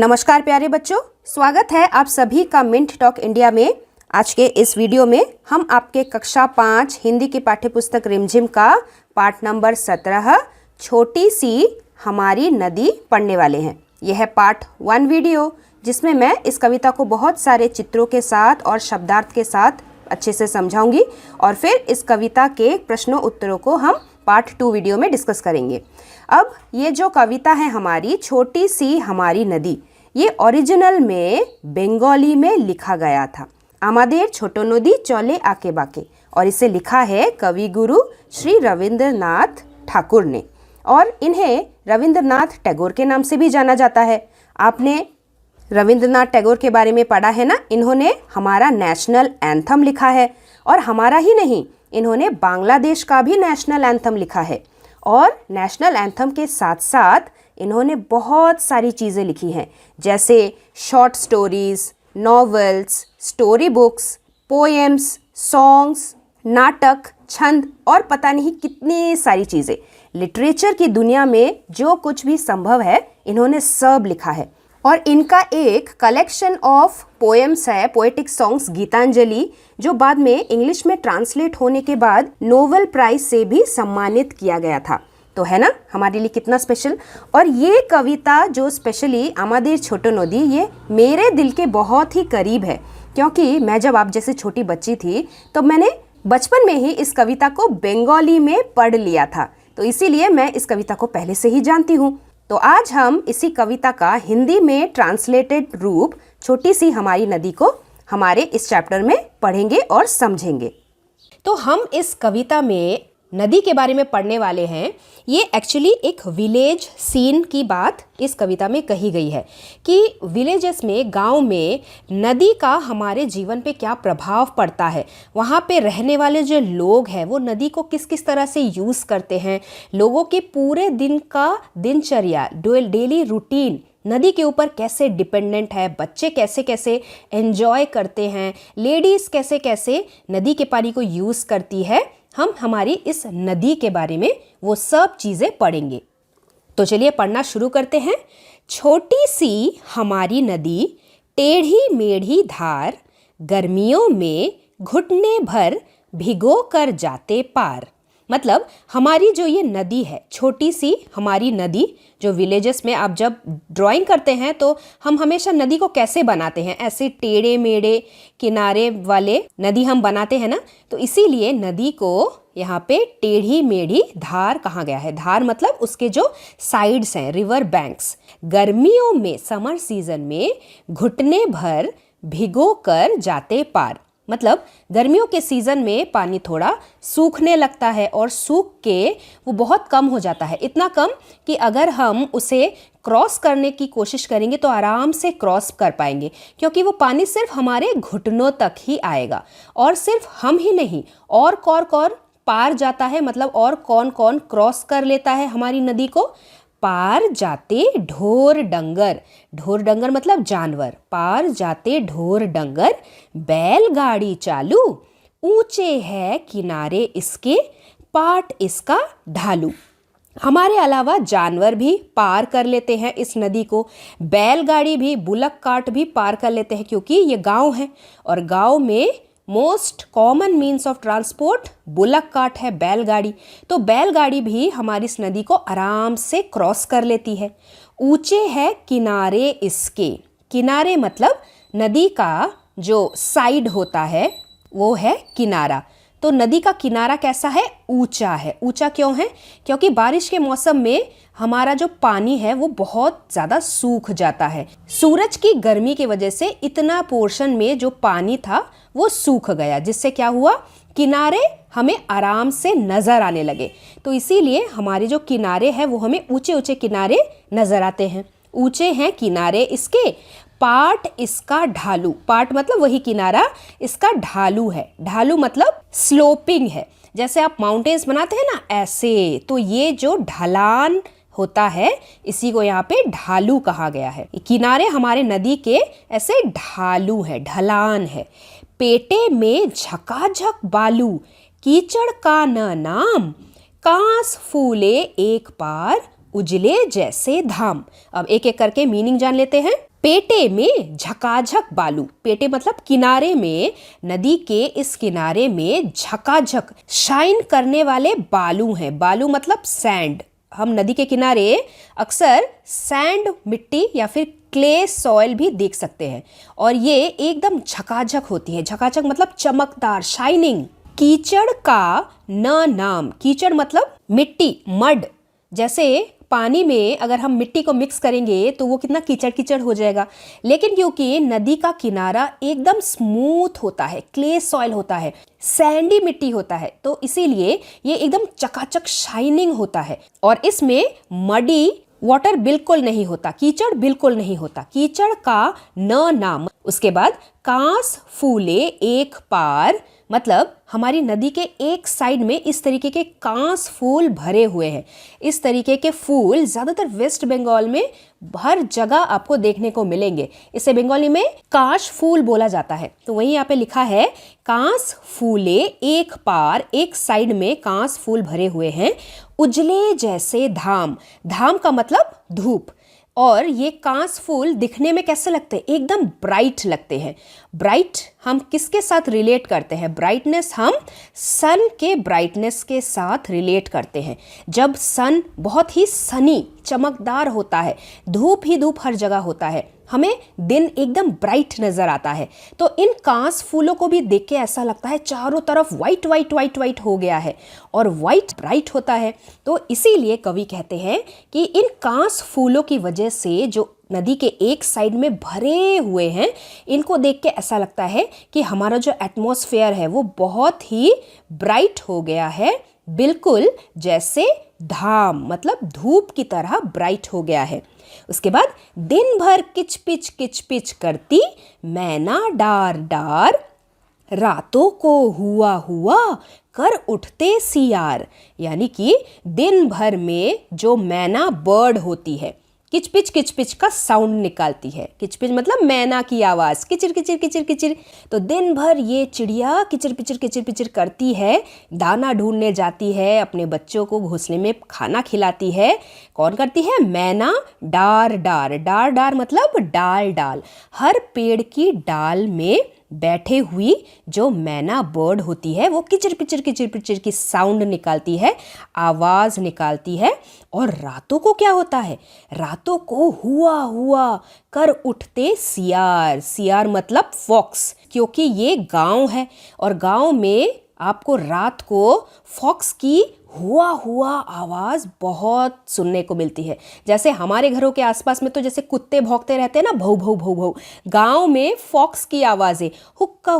नमस्कार प्यारे बच्चों, स्वागत है आप सभी का मिंट टॉक इंडिया में। आज के इस वीडियो में हम आपके कक्षा 5 हिंदी की पाठ्यपुस्तक रिमझिम का पाठ नंबर 17 छोटी सी हमारी नदी पढ़ने वाले हैं। यह है पार्ट 1 वीडियो, जिसमें मैं इस कविता को बहुत सारे चित्रों के साथ और शब्दार्थ के साथ अच्छे से समझाऊंगी और फिर इस कविता के प्रश्नों उत्तरों को हम पार्ट 2 वीडियो में डिस्कस करेंगे। अब ये जो कविता है हमारी छोटी सी हमारी नदी, ये ओरिजिनल में बंगाली में लिखा गया था। आमादेर छोटो नदी चले आके बाके, और इसे लिखा है कवि गुरु श्री रविंद्रनाथ ठाकुर ने, और इन्हें रविंद्रनाथ टैगोर के नाम से भी जाना जाता है। आपने रविंद्रनाथ टैगोर के बारे में पढ़ा है ना। इन्होंने हमारा नेशनल एंथम लिखा है, और हमारा ही नहीं, इन्होंने बांग्लादेश का भी नेशनल एंथम लिखा है। और नेशनल एंथम के साथ साथ इन्होंने बहुत सारी चीज़ें लिखी हैं, जैसे short stories, novels, story books, poems, songs, नाटक, छंद और पता नहीं कितनी सारी चीज़ें। लिटरेचर की दुनिया में जो कुछ भी संभव है इन्होंने सब लिखा है। और इनका एक कलेक्शन ऑफ पोएम्स है, पोएटिक सॉन्ग्स गीतांजलि, जो बाद में इंग्लिश में ट्रांसलेट होने के बाद नोबेल प्राइज से भी सम्मानित किया गया था। तो है ना हमारे लिए कितना स्पेशल। और ये कविता जो स्पेशली आमादेर छोटो नदी, ये मेरे दिल के बहुत ही करीब है, क्योंकि मैं जब आप जैसे छोटी बच्ची थी तो मैंने बचपन में ही इस कविता को बंगाली में पढ़ लिया था, तो इसीलिए मैं इस कविता को पहले से ही जानती हूँ। तो आज हम इसी कविता का हिंदी में ट्रांसलेटेड रूप छोटी सी हमारी नदी को हमारे इस चैप्टर में पढ़ेंगे और समझेंगे। तो हम इस कविता में नदी के बारे में पढ़ने वाले हैं। ये एक्चुअली एक विलेज सीन की बात इस कविता में कही गई है कि विलेजेस में, गांव में नदी का हमारे जीवन पे क्या प्रभाव पड़ता है। वहाँ पे रहने वाले जो लोग हैं वो नदी को किस किस तरह से यूज़ करते हैं। लोगों के पूरे दिन का दिनचर्या, डेली रूटीन नदी के ऊपर कैसे डिपेंडेंट है। बच्चे कैसे कैसे एंजॉय करते हैं, लेडीज़ कैसे कैसे नदी के पानी को यूज़ करती है। हम हमारी इस नदी के बारे में वो सब चीज़ें पढ़ेंगे। तो चलिए पढ़ना शुरू करते हैं। छोटी सी हमारी नदी, टेढ़ी मेढ़ी धार, गर्मियों में घुटने भर भिगो कर जाते पार। मतलब हमारी जो ये नदी है, छोटी सी हमारी नदी, जो विलेजेस में आप जब ड्राइंग करते हैं तो हम हमेशा नदी को कैसे बनाते हैं, ऐसे टेढ़े मेढ़े किनारे वाले नदी हम बनाते हैं ना। तो इसीलिए नदी को यहाँ पे टेढ़ी मेढ़ी धार कहा गया है। धार मतलब उसके जो साइड्स हैं, रिवर बैंक्स। गर्मियों में, समर सीजन में घुटने भर भिगो कर जाते पार, मतलब गर्मियों के सीज़न में पानी थोड़ा सूखने लगता है और सूख के वो बहुत कम हो जाता है। इतना कम कि अगर हम उसे क्रॉस करने की कोशिश करेंगे तो आराम से क्रॉस कर पाएंगे, क्योंकि वो पानी सिर्फ हमारे घुटनों तक ही आएगा। और सिर्फ हम ही नहीं, और कौन पार जाता है, मतलब और कौन कौन क्रॉस कर लेता है हमारी नदी को। पार जाते ढोर डंगर, ढोर डंगर मतलब जानवर। पार जाते ढोर डंगर, बैलगाड़ी चालू, ऊंचे है किनारे इसके, पाट इसका ढालू। हमारे अलावा जानवर भी पार कर लेते हैं इस नदी को। बैलगाड़ी भी, बुलक कार्ट भी पार कर लेते हैं, क्योंकि ये गांव है और गांव में most common means of transport bullock cart है, बैलगाड़ी। तो बैलगाड़ी भी हमारी इस नदी को आराम से क्रॉस कर लेती है। ऊंचे है किनारे इसके, किनारे मतलब नदी का जो साइड होता है वो है किनारा। तो नदी का किनारा कैसा है? ऊंचा है। ऊंचा क्यों है? क्योंकि बारिश के मौसम में हमारा जो पानी है वो बहुत ज़्यादा सूख जाता है। सूरज की गर्मी की वजह से इतना पोर्शन में जो पानी था वो सूख गया, जिससे क्या हुआ, किनारे हमें आराम से नज़र आने लगे। तो इसीलिए हमारे जो किनारे हैं वो हमें ऊंचे ऊंचे किनारे नज़र आते हैं। ऊंचे हैं किनारे इसके, पाट इसका ढालू। पाट मतलब वही किनारा, इसका ढालू है। ढालू मतलब स्लोपिंग है। जैसे आप माउंटेन्स बनाते हैं ना, ऐसे। तो ये जो ढलान होता है इसी को यहाँ पे ढालू कहा गया है। किनारे हमारे नदी के ऐसे ढालू है, ढलान है। पेटे में झकाझक बालू, कीचड़ का न नाम, कांस फूले एक पार, उजले जैसे धाम। अब एक एक करके मीनिंग जान लेते हैं। पेटे में झकाझक बालू, पेटे मतलब किनारे में, नदी के इस किनारे में झकाझक शाइन करने वाले बालू हैं। बालू मतलब सैंड। हम नदी के किनारे अक्सर सैंड, मिट्टी या फिर क्ले सॉइल भी देख सकते हैं और ये एकदम झकाझक होती है। झकाझक मतलब चमकदार, शाइनिंग। कीचड़ का न नाम, कीचड़ मतलब मिट्टी, मड। जैसे पानी में अगर हम मिट्टी को मिक्स करेंगे तो वो कितना कीचड़ कीचड़ हो जाएगा, लेकिन क्योंकि नदी का किनारा एकदम स्मूथ होता है, क्ले सॉइल होता है, सैंडी मिट्टी होता है, तो इसीलिए ये एकदम चकाचक शाइनिंग होता है और इसमें मडी वाटर बिल्कुल नहीं होता, कीचड़ बिल्कुल नहीं होता। कीचड़ का न नाम। उसके बाद कांस फूले एक पार, मतलब हमारी नदी के एक साइड में इस तरीके के कांस फूल भरे हुए हैं। इस तरीके के फूल ज़्यादातर वेस्ट बंगाल में हर जगह आपको देखने को मिलेंगे। इसे बंगाली में काश फूल बोला जाता है। तो वहीं यहाँ पे लिखा है कांस फूले एक पार, एक साइड में कांस फूल भरे हुए हैं। उजले जैसे धाम, धाम का मतलब धूप। और ये कांस फूल दिखने में कैसे लगते हैं? एकदम ब्राइट लगते हैं। ब्राइट हम किसके साथ रिलेट करते हैं? ब्राइटनेस हम सन के ब्राइटनेस के साथ रिलेट करते हैं। जब सन बहुत ही सनी, चमकदार होता है, धूप ही धूप हर जगह होता है, हमें दिन एकदम ब्राइट नजर आता है। तो इन कांस फूलों को भी देख के ऐसा लगता है चारों तरफ वाइट वाइट वाइट वाइट हो गया है और वाइट ब्राइट होता है। तो इसीलिए कवि कहते हैं कि इन कांस फूलों की वजह से जो नदी के एक साइड में भरे हुए हैं, इनको देख के ऐसा लगता है कि हमारा जो एटमॉस्फेयर है वो बहुत ही ब्राइट हो गया है, बिल्कुल जैसे धाम मतलब धूप की तरह ब्राइट हो गया है। उसके बाद दिन भर किच पिच करती मैना डार डार, रातों को हुआ हुआ कर उठते सियार। यानी कि दिन भर में जो मैना बर्ड होती है किच पिच का साउंड निकालती है। किच पिच मतलब मैना की आवाज़, किचिर किचिर किचिर किचिर। तो दिन भर ये चिड़िया किचिर पिचिर करती है, दाना ढूंढने जाती है, अपने बच्चों को घोंसले में खाना खिलाती है। कौन करती है? मैना डार डार। डार डार मतलब डाल डाल। हर पेड़ की डाल में बैठे हुई जो मैना बर्ड होती है वो किचिर पिचिर की साउंड निकालती है, आवाज़ निकालती है। और रातों को क्या होता है? रातों को हुआ हुआ कर उठते सियार। सियार मतलब फॉक्स, क्योंकि ये गांव है और गांव में आपको रात को फॉक्स की हुआ हुआ आवाज़ बहुत सुनने को मिलती है। जैसे हमारे घरों के आसपास में तो जैसे कुत्ते भौंकते रहते हैं ना, भौ भौ भौ भौ, गांव में फॉक्स की आवाज़ें, हुक्का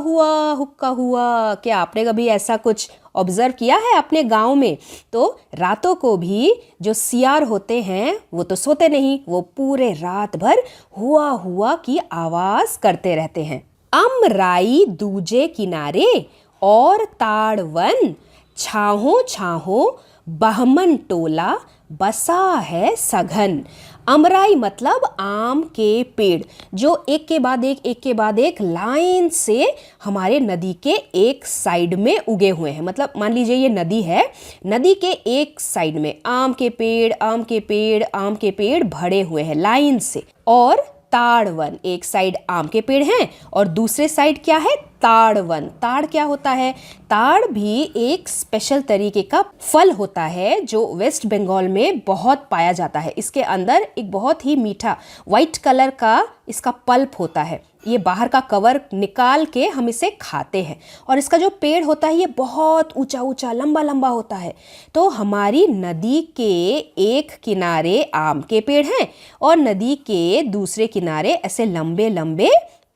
हुआ। क्या आपने कभी ऐसा कुछ ऑब्जर्व किया है अपने गांव में? तो रातों को भी जो सियार होते हैं वो तो सोते नहीं, वो पूरे रात भर हुआ की आवाज़ करते रहते हैं। अमराई दूजे किनारे और ताड़वन, छाहो छाहो बहमन टोला बसा है सघन। अमराई मतलब आम के पेड़, जो एक के बाद एक लाइन से हमारे नदी के एक साइड में उगे हुए हैं। मतलब मान लीजिए ये नदी है, नदी के एक साइड में आम के पेड़ भरे हुए हैं लाइन से। और ताड़वन, एक साइड आम के पेड़ हैं और दूसरे साइड क्या है? ताड़वन। ताड़ क्या होता है? ताड़ भी एक स्पेशल तरीके का फल होता है जो वेस्ट बंगाल में बहुत पाया जाता है। इसके अंदर एक बहुत ही मीठा वाइट कलर का इसका पल्प होता है। ये बाहर का कवर निकाल के हम इसे खाते हैं और इसका जो पेड़ होता है ये बहुत ऊंचा लंबा होता है। तो हमारी नदी के एक किनारे आम के पेड़ हैं और नदी के दूसरे किनारे ऐसे लंबे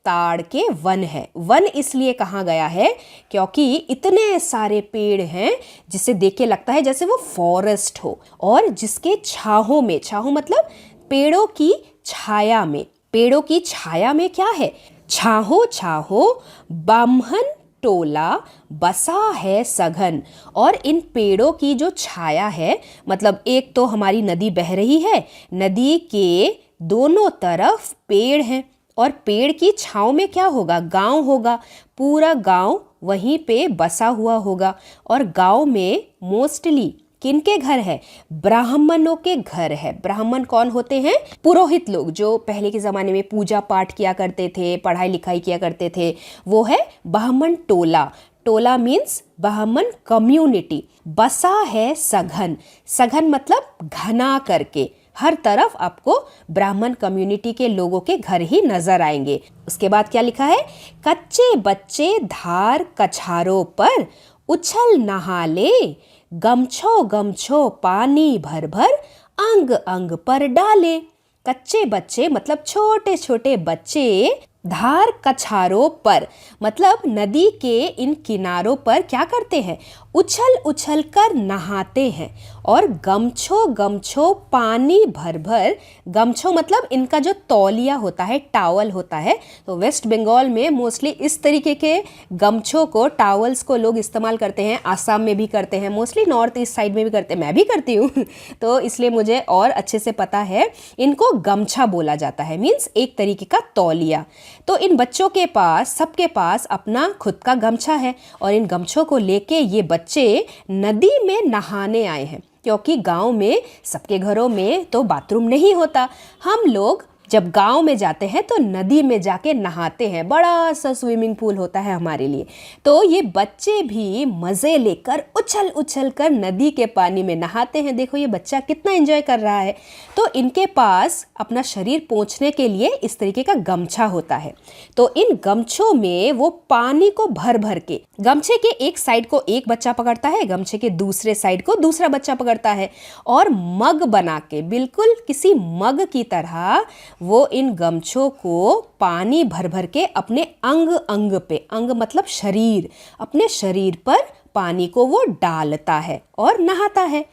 ताड़ के वन है। वन इसलिए कहा गया है क्योंकि इतने सारे पेड़ हैं जिसे देख के लगता है जैसे वो फॉरेस्ट हो, और जिसके छाहों में, छाहों मतलब पेड़ों की छाया में, पेड़ों की छाया में क्या है? छाहो बाम्हन टोला बसा है सघन। और इन पेड़ों की जो छाया है, मतलब एक तो हमारी नदी बह रही है, नदी के दोनों तरफ पेड़ हैं और पेड़ की छांव में क्या होगा? गांव होगा। पूरा गांव वहीं पे बसा हुआ होगा और गांव में मोस्टली किनके घर है? ब्राह्मणों के घर है। ब्राह्मण कौन होते हैं? पुरोहित लोग, जो पहले के ज़माने में पूजा पाठ किया करते थे, पढ़ाई लिखाई किया करते थे, वो है ब्राह्मण टोला। टोला मीन्स ब्राह्मण कम्युनिटी। बसा है सघन। सघन मतलब घना करके, हर तरफ आपको ब्राह्मण कम्युनिटी के लोगों के घर ही नजर आएंगे। उसके बाद क्या लिखा है? कच्चे बच्चे धार कछारों पर उछल नहा ले, गमछो गमछो पानी भर भर अंग अंग पर डाले। कच्चे बच्चे मतलब छोटे छोटे बच्चे, धार कछारों पर मतलब नदी के इन किनारों पर क्या करते हैं? उछल उछल कर नहाते हैं। और गमछो गमछो पानी भर भर, गमछो मतलब इनका जो तौलिया होता है, टावल होता है, तो वेस्ट बंगाल में मोस्टली इस तरीके के गमछों को, टावल्स को लोग इस्तेमाल करते हैं। आसाम में भी करते हैं, मोस्टली नॉर्थ ईस्ट साइड में भी करते हैं, मैं भी करती हूँ तो इसलिए मुझे और अच्छे से पता है। इनको गमछा बोला जाता है, मीन्स एक तरीके का तौलिया। तो इन बच्चों के पास, सबके पास अपना खुद का गमछा है और इन गमछों को लेके ये बच्चे नदी में नहाने आए हैं, क्योंकि गांव में सबके घरों में तो बाथरूम नहीं होता। हम लोग जब गांव में जाते हैं तो नदी में जाके नहाते हैं, बड़ा सा स्विमिंग पूल होता है हमारे लिए। तो ये बच्चे भी मज़े लेकर उछल उछल कर नदी के पानी में नहाते हैं। देखो ये बच्चा कितना एंजॉय कर रहा है। तो इनके पास अपना शरीर पोंछने के लिए इस तरीके का गमछा होता है। तो इन गमछों में वो पानी को भर भर के, गमछे के एक साइड को एक बच्चा पकड़ता है, गमछे के दूसरे साइड को दूसरा बच्चा पकड़ता है, और मग बना के, बिल्कुल किसी मग की तरह वो इन गमछों को पानी भर भर के अपने अंग अंग पे, अंग मतलब शरीर, अपने शरीर पर पानी को वो डालता है और नहाता है।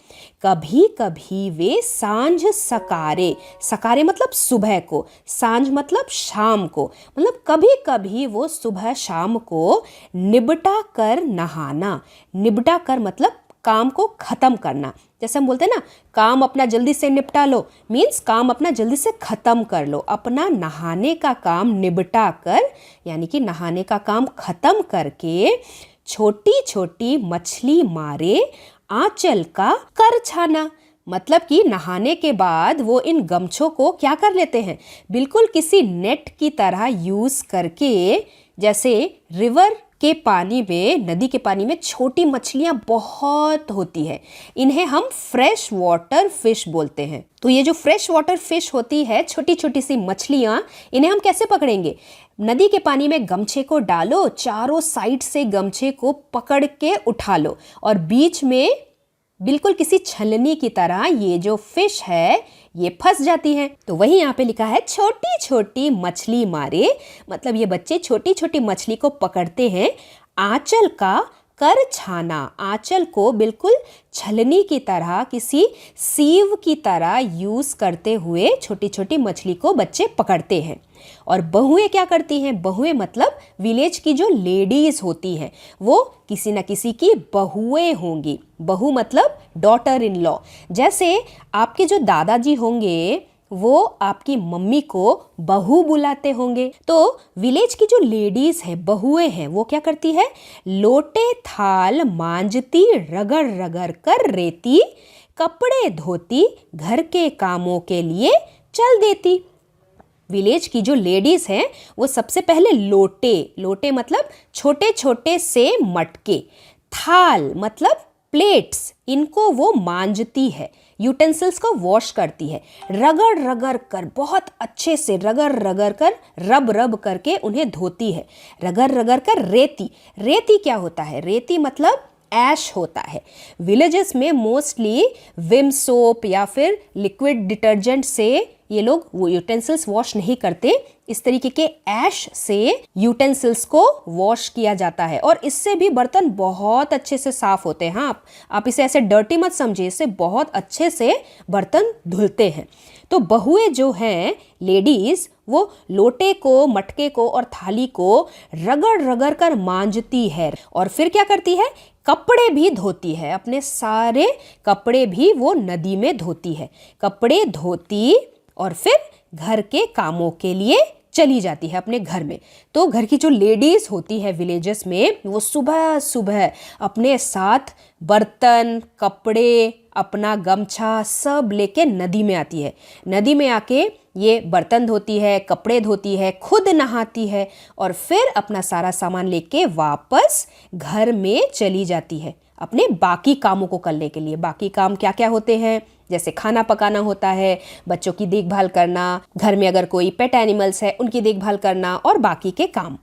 कभी कभी वे सांझ सकारे, सकारे मतलब सुबह को, सांझ मतलब शाम को, मतलब कभी कभी वो सुबह शाम को निबटा कर नहाना। निबटा कर मतलब काम को खत्म करना। जैसे हम बोलते हैं ना, काम अपना जल्दी से निपटा लो, मीन्स काम अपना जल्दी से खत्म कर लो। अपना नहाने का काम निबटा कर, यानी कि नहाने का काम खत्म करके छोटी छोटी मछली मारे आंचल का कर छाना। मतलब कि नहाने के बाद वो इन गमछों को क्या कर लेते हैं? बिल्कुल किसी नेट की तरह यूज करके, जैसे रिवर के पानी में, नदी के पानी में छोटी मछलियां बहुत होती है, इन्हें हम फ्रेश वाटर फिश बोलते हैं। तो ये जो फ्रेश वाटर फिश होती है, छोटी छोटी सी मछलियां, इन्हें हम कैसे पकड़ेंगे? नदी के पानी में गमछे को डालो, चारों साइड से गमछे को पकड़ के उठा लो और बीच में बिल्कुल किसी छलनी की तरह ये जो फिश है ये फंस जाती है। तो वही यहाँ पे लिखा है छोटी छोटी मछली मारे, मतलब ये बच्चे छोटी छोटी मछली को पकड़ते हैं आंचल का कर छाना। आंचल को बिल्कुल छलनी की तरह, किसी सीव की तरह यूज करते हुए छोटी छोटी मछली को बच्चे पकड़ते हैं। और बहुएं क्या करती हैं? बहुएं मतलब विलेज की जो लेडीज होती हैं, वो किसी न किसी की बहुएं होंगी। बहू मतलब डॉटर इन लॉ। जैसे आपके जो दादाजी होंगे वो आपकी मम्मी को बहू बुलाते होंगे। तो विलेज की जो लेडीज है, बहुएं हैं, वो क्या करती है? लोटे थाल मांजती, रगड़ रगड़ कर रेती, कपड़े धोती, घर के कामों के लिए चल देती। विलेज की जो लेडीज हैं वो सबसे पहले लोटे, लोटे मतलब छोटे छोटे से मटके, थाल मतलब प्लेट्स, इनको वो मांजती है, यूटेंसिल्स को वॉश करती है, रगड़ रगड़ कर, बहुत अच्छे से रगड़ रगड़ कर, रब रब करके उन्हें धोती है। रगड़ रगड़ कर रेती, रेती क्या होता है? रेती मतलब ऐश होता है। विलेजेस में मोस्टली विम सोप या फिर लिक्विड डिटर्जेंट से ये लोग वो यूटेंसिल्स वॉश नहीं करते, इस तरीके के ऐश से यूटेंसिल्स को वॉश किया जाता है और इससे भी बर्तन बहुत अच्छे से साफ होते हैं। हाँ, आप इसे ऐसे डर्टी मत समझिए, इससे बहुत अच्छे से बर्तन धुलते हैं। तो बहुएं जो हैं लेडीज, वो लोटे को, मटके को और थाली को रगड़ रगड़ कर मांजती है और फिर क्या करती है? कपड़े भी धोती है, अपने सारे कपड़े भी वो नदी में धोती है। कपड़े धोती और फिर घर के कामों के लिए चली जाती है अपने घर में। तो घर की जो लेडीज होती है विलेजेस में, वो सुबह सुबह अपने साथ बर्तन, कपड़े अपना गमछा सब लेके नदी में आती है। नदी में आके ये बर्तन धोती है, कपड़े धोती है, खुद नहाती है और फिर अपना सारा सामान लेके वापस घर में चली जाती है अपने बाकी कामों को करने के लिए। बाकी काम क्या क्या होते हैं, जैसे खाना पकाना होता है, बच्चों की देखभाल करना, घर में अगर कोई पेट एनिमल्स है उनकी देखभाल करना और बाकी के काम।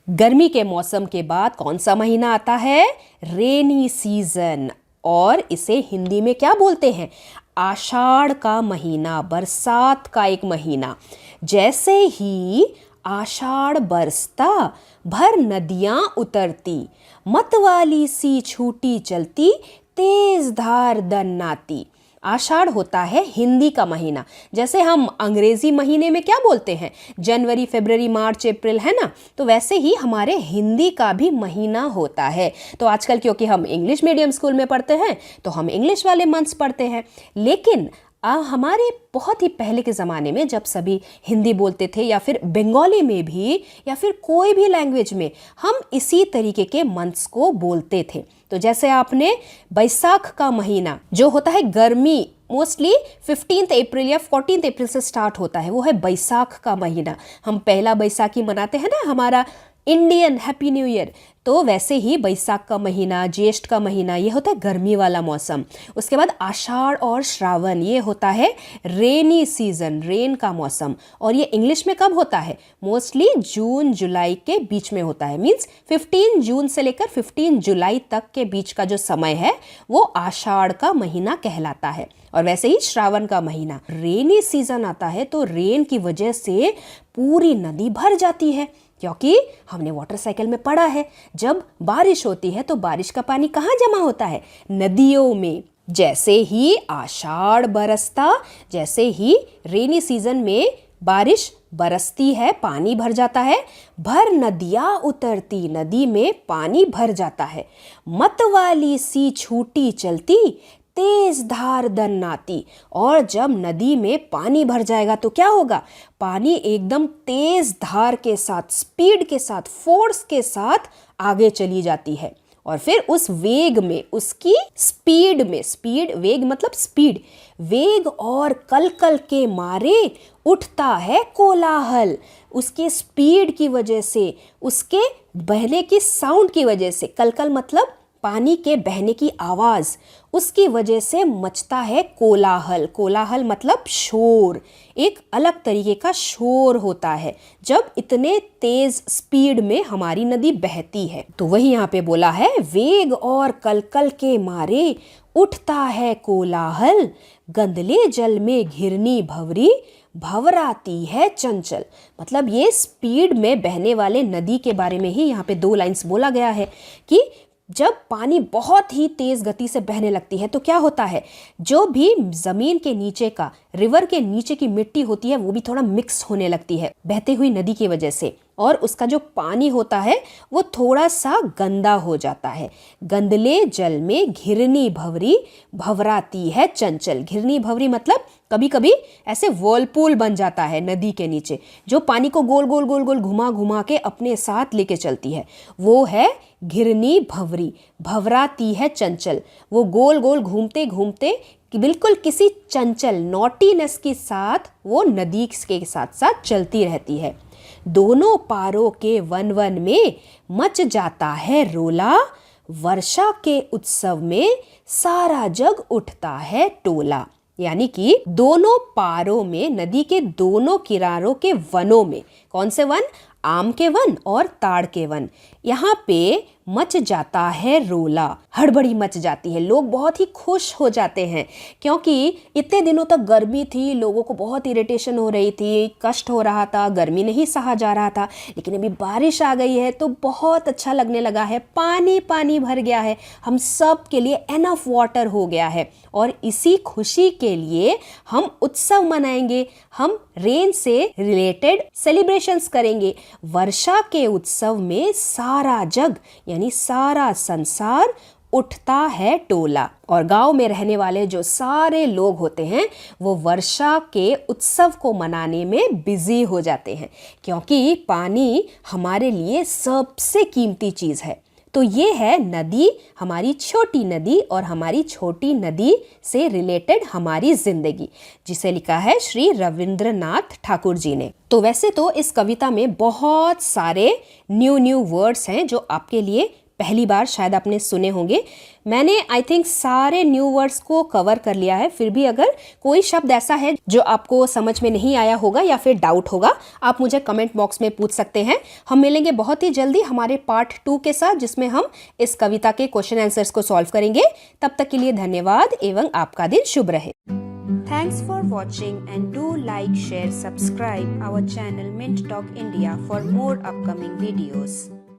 गर्मी के मौसम के बाद कौन सा महीना आता है? Rainy season. और इसे हिंदी में क्या बोलते हैं? आषाढ़ का महीना, बरसात का एक महीना। जैसे ही आषाढ़ बरसता, भर नदियां उतरती, मतवाली सी छूटी चलती, तेज धार दन्नाती। आषाढ़ होता है हिंदी का महीना। जैसे हम अंग्रेजी महीने में क्या बोलते हैं? जनवरी, फरवरी, मार्च, अप्रैल, है ना? तो वैसे ही हमारे हिंदी का भी महीना होता है। तो आजकल क्योंकि हम इंग्लिश मीडियम स्कूल में पढ़ते हैं तो हम इंग्लिश वाले मंथ्स पढ़ते हैं, लेकिन हमारे बहुत ही पहले के ज़माने में जब सभी हिंदी बोलते थे या फिर बंगाली में भी या फिर कोई भी लैंग्वेज में हम इसी तरीके के मंथ्स को बोलते थे। तो जैसे आपने बैसाख का महीना जो होता है गर्मी, मोस्टली 15 अप्रैल या 14 अप्रैल से स्टार्ट होता है, वो है बैसाख का महीना। हम पहला बैसाखी मनाते हैं ना, हमारा इंडियन हैप्पी न्यू ईयर। तो वैसे ही बैसाख का महीना, ज्येष्ठ का महीना, ये होता है गर्मी वाला मौसम। उसके बाद आषाढ़ और श्रावण, ये होता है रेनी सीजन, रेन का मौसम। और ये इंग्लिश में कब होता है? मोस्टली जून जुलाई के बीच में होता है। मीन्स 15 जून से लेकर 15 जुलाई तक के बीच का जो समय है वो आषाढ़ का महीना कहलाता है। और वैसे ही श्रावण का महीना, रेनी सीजन आता है तो रेन की वजह से पूरी नदी भर जाती है, क्योंकि हमने वाटर साइकिल में पढ़ा है जब बारिश होती है तो बारिश का पानी कहाँ जमा होता है? नदियों में। जैसे ही आषाढ़ बरसता, जैसे ही रेनी सीजन में बारिश बरसती है, पानी भर जाता है, भर नदियाँ उतरती, नदी में पानी भर जाता है, मतवाली सी छूटी चलती, तेज धार दन्नाती। और जब नदी में पानी भर जाएगा तो क्या होगा? पानी एकदम तेज धार के साथ, स्पीड के साथ, फोर्स के साथ आगे चली जाती है। और फिर उस वेग में, उसकी स्पीड में, स्पीड, वेग मतलब स्पीड, वेग और कलकल के मारे उठता है कोलाहल। उसके स्पीड की वजह से, उसके बहने की साउंड की वजह से, कलकल मतलब पानी के बहने की आवाज, उसकी वजह से मचता है कोलाहल। कोलाहल मतलब शोर, एक अलग तरीके का शोर होता है जब इतने तेज स्पीड में हमारी नदी बहती है। तो वही यहाँ पे बोला है, वेग और कलकल के मारे उठता है कोलाहल, गंदले जल में घिरनी भंवरी, भंवराती है चंचल। मतलब ये स्पीड में बहने वाले नदी के बारे में ही यहाँ पे 2 लाइन्स बोला गया है कि जब पानी बहुत ही तेज गति से बहने लगती है तो क्या होता है? जो भी जमीन के नीचे का, रिवर के नीचे की मिट्टी होती है वो भी थोड़ा मिक्स होने लगती है बहती हुई नदी की वजह से, और उसका जो पानी होता है वो थोड़ा सा गंदा हो जाता है। गंदले जल में घिरनी भंवरी, भंवराती है चंचल। घिरनी भंवरी मतलब कभी कभी ऐसे वर्लपूल बन जाता है नदी के नीचे, जो पानी को गोल गोल गोल गोल घुमा घुमा के अपने साथ लेके चलती है, वो है घिरनी भंवरी। भंवराती है चंचल, वो गोल गोल घूमते घूमते कि बिल्कुल किसी चंचल, नॉटीनेस के साथ वो नदी के साथ साथ चलती रहती है। दोनों पारों के वन वन में मच जाता है रोला, वर्षा के उत्सव में सारा जग उठता है टोला। यानी कि दोनों पारों में, नदी के दोनों किनारों के वनों में, कौन से वन? आम के वन और ताड़ के वन, यहाँ पे मच जाता है रोला, हड़बड़ी मच जाती है। लोग बहुत ही खुश हो जाते हैं क्योंकि इतने दिनों तक गर्मी थी, लोगों को बहुत इरिटेशन हो रही थी, कष्ट हो रहा था, गर्मी नहीं सहा जा रहा था, लेकिन अभी बारिश आ गई है तो बहुत अच्छा लगने लगा है। पानी पानी भर गया है, हम सब के लिए एनफ वाटर हो गया है, और इसी खुशी के लिए हम उत्सव मनाएंगे, हम रेन से रिलेटेड सेलिब्रेशंस करेंगे। वर्षा के उत्सव में सारा जग यानी सारा संसार उठता है टोला। और गांव में रहने वाले जो सारे लोग होते हैं वो वर्षा के उत्सव को मनाने में बिजी हो जाते हैं, क्योंकि पानी हमारे लिए सबसे कीमती चीज़ है। तो ये है नदी, हमारी छोटी नदी और हमारी छोटी नदी से रिलेटेड हमारी जिंदगी, जिसे लिखा है श्री रविंद्रनाथ ठाकुर जी ने। तो वैसे तो इस कविता में बहुत सारे न्यू वर्ड्स हैं जो आपके लिए पहली बार शायद आपने सुने होंगे। मैंने आई थिंक सारे न्यू वर्ड्स को कवर कर लिया है। फिर भी अगर कोई शब्द ऐसा है जो आपको समझ में नहीं आया होगा या फिर डाउट होगा, आप मुझे कमेंट बॉक्स में पूछ सकते हैं। हम मिलेंगे बहुत ही जल्दी हमारे पार्ट 2 के साथ, जिसमें हम इस कविता के क्वेश्चन आंसर्स को सॉल्व करेंगे। तब तक के लिए धन्यवाद एवं आपका दिन शुभ रहे। Thanks for watching and do like, share, subscribe our channel Mint Talk India for more upcoming videos.